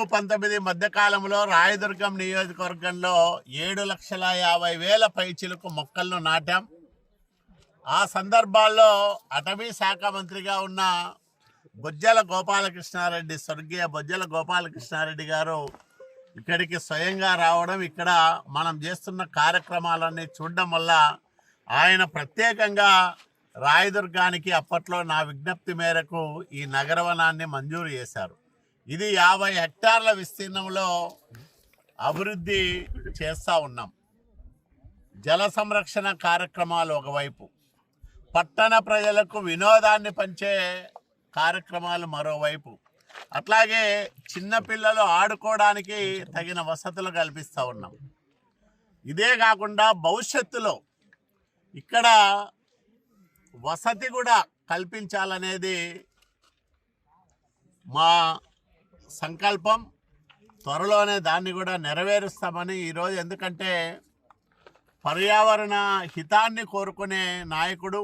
14-19 మధ్యకాలంలో రాయదుర్గం నియోజకవర్గంలో 7,50,000 పైచిలకు మొక్కలను నాటాం. ఆ సందర్భాల్లో అటవీ శాఖ మంత్రిగా ఉన్న బొజ్జల గోపాలకృష్ణారెడ్డి, స్వర్గీయ బొజ్జల గోపాలకృష్ణారెడ్డి గారు ఇక్కడికి స్వయంగా రావడం, ఇక్కడ మనం చేస్తున్న కార్యక్రమాలన్నీ చూడడం వల్ల ఆయన ప్రత్యేకంగా రాయదుర్గానికి అప్పట్లో నా విజ్ఞప్తి మేరకు ఈ నగరవనాన్ని మంజూరు చేశారు. ఇది 50 హెక్టార్ల విస్తీర్ణంలో అభివృద్ధి చేస్తూ ఉన్నాం. జల సంరక్షణ కార్యక్రమాలు ఒకవైపు, పట్టణ ప్రజలకు వినోదాన్ని పంచే కార్యక్రమాలు మరోవైపు, అట్లాగే చిన్నపిల్లలు ఆడుకోవడానికి తగిన వసతులు కల్పిస్తూ ఉన్నాం. ఇదే కాకుండా భవిష్యత్తులో ఇక్కడ వసతి కూడా కల్పించాలనేది మా సంకల్పం. త్వరలోనే దాన్ని కూడా నెరవేరుస్తామని ఈరోజు, ఎందుకంటే పర్యావరణ హితాన్ని కోరుకునే నాయకుడు,